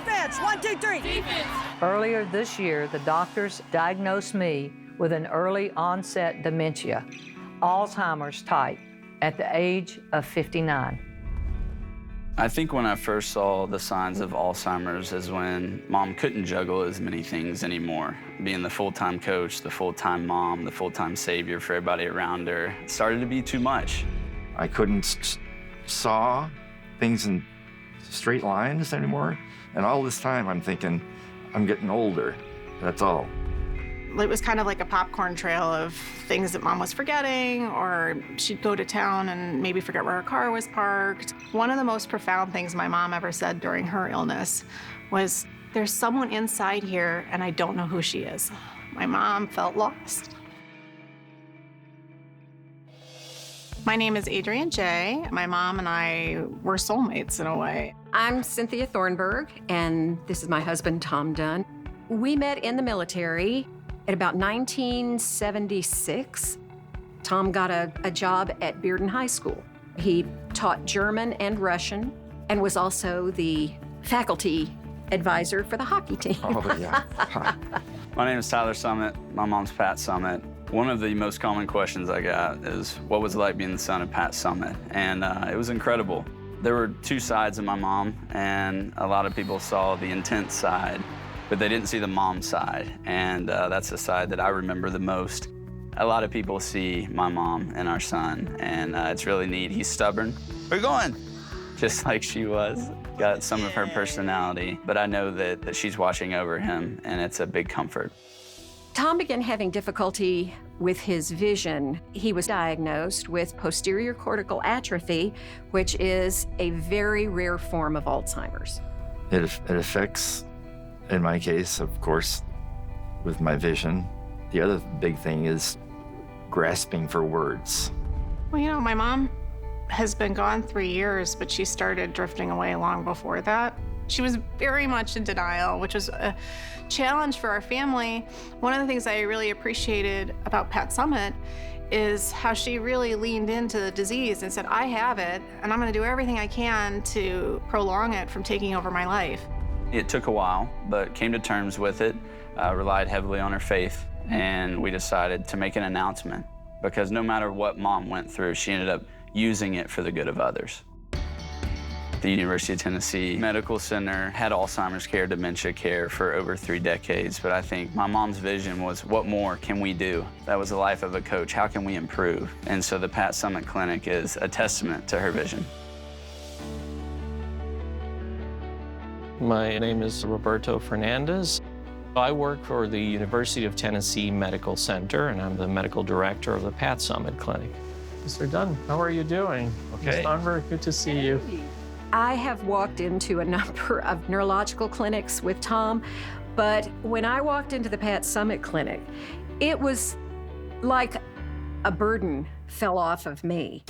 Defense, 1, 2, 3. Defense. Earlier this year, the doctors diagnosed me with an early onset dementia, Alzheimer's type, at the age of 59. I think when I first saw the signs of Alzheimer's is when Mom couldn't juggle as many things anymore. Being the full-time coach, the full-time mom, the full-time savior for everybody around her, it started to be too much. I couldn't saw things in straight lines anymore. And all this time I'm thinking, I'm getting older, that's all. It was kind of like a popcorn trail of things that Mom was forgetting, or she'd go to town and maybe forget where her car was parked. One of the most profound things my mom ever said during her illness was, "There's someone inside here and I don't know who she is." My mom felt lost. My name is Adrienne J. My mom and I were soulmates in a way. I'm Cynthia Thornburg, and this is my husband, Tom Dunn. We met in the military at about 1976. Tom got a job at Bearden High School. He taught German and Russian and was also the faculty advisor for the hockey team. Oh, yeah. My name is Tyler Summit. My mom's Pat Summit. One of the most common questions I got is, what was it like being the son of Pat Summit? And it was incredible. There were two sides of my mom, and a lot of people saw the intense side, but they didn't see the mom side. And that's the side that I remember the most. A lot of people see my mom and our son, and it's really neat. He's stubborn. Where you going? Just like she was. Got some of her personality, but I know that she's watching over him, and it's a big comfort. Tom began having difficulty with his vision. He was diagnosed with posterior cortical atrophy, which is a very rare form of Alzheimer's. It affects, in my case, of course, with my vision. The other big thing is grasping for words. Well, you know, my mom has been gone 3 years, but she started drifting away long before that. She was very much in denial, which was a challenge for our family. One of the things I really appreciated about Pat Summit is how she really leaned into the disease and said, I have it, and I'm gonna do everything I can to prolong it from taking over my life. It took a while, but came to terms with it, relied heavily on her faith, and we decided to make an announcement, because no matter what Mom went through, she ended up using it for the good of others. The University of Tennessee Medical Center had Alzheimer's care, dementia care for over 3 decades, but I think my mom's vision was, what more can we do? That was the life of a coach. How can we improve? And so the Pat Summit Clinic is a testament to her vision. My name is Roberto Fernandez. I work for the University of Tennessee Medical Center, and I'm the medical director of the Pat Summit Clinic. Mr. Dunn, how are you doing? Okay. Ms. Thornburg, good to see you. I have walked into a number of neurological clinics with Tom, but when I walked into the Pat Summit Clinic, it was like a burden fell off of me.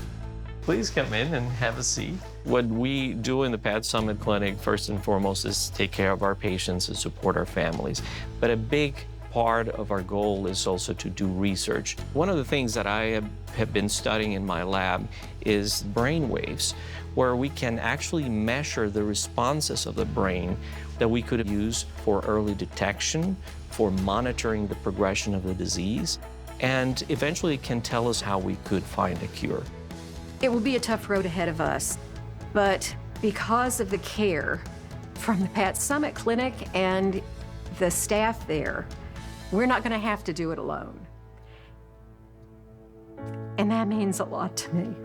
Please come in and have a seat. What we do in the Pat Summit Clinic, first and foremost, is take care of our patients and support our families. But a big part of our goal is also to do research. One of the things that I have been studying in my lab is brain waves, where we can actually measure the responses of the brain that we could use for early detection, for monitoring the progression of the disease, and eventually it can tell us how we could find a cure. It will be a tough road ahead of us, but because of the care from the Pat Summit Clinic and the staff there, we're not going to have to do it alone. And that means a lot to me.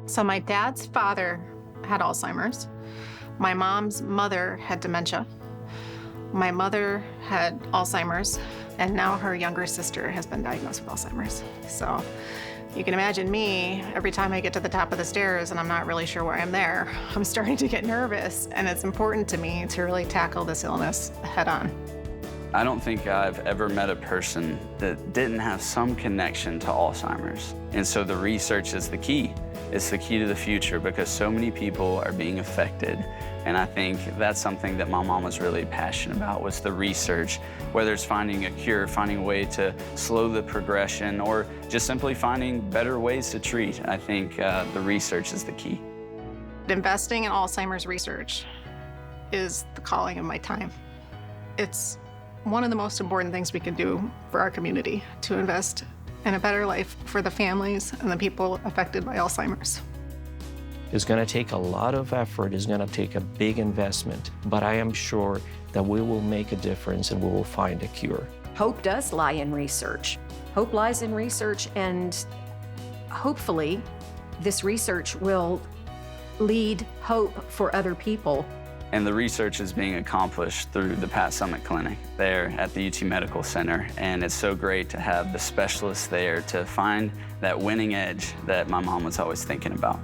So my dad's father had Alzheimer's. My mom's mother had dementia. My mother had Alzheimer's, and now her younger sister has been diagnosed with Alzheimer's. So you can imagine me, every time I get to the top of the stairs and I'm not really sure where I'm there, I'm starting to get nervous, and it's important to me to really tackle this illness head on. I don't think I've ever met a person that didn't have some connection to Alzheimer's. And so the research is the key. It's the key to the future, because so many people are being affected. And I think that's something that my mom was really passionate about, was the research, whether it's finding a cure, finding a way to slow the progression, or just simply finding better ways to treat. I think the research is the key. Investing in Alzheimer's research is the calling of my time. It's one of the most important things we can do for our community, to invest in a better life for the families and the people affected by Alzheimer's. It's going to take a lot of effort, it's going to take a big investment, but I am sure that we will make a difference and we will find a cure. Hope does lie in research. Hope lies in research, and hopefully this research will lead hope for other people. And the research is being accomplished through the Pat Summitt Clinic there at the UT Medical Center. And it's so great to have the specialists there to find that winning edge that my mom was always thinking about.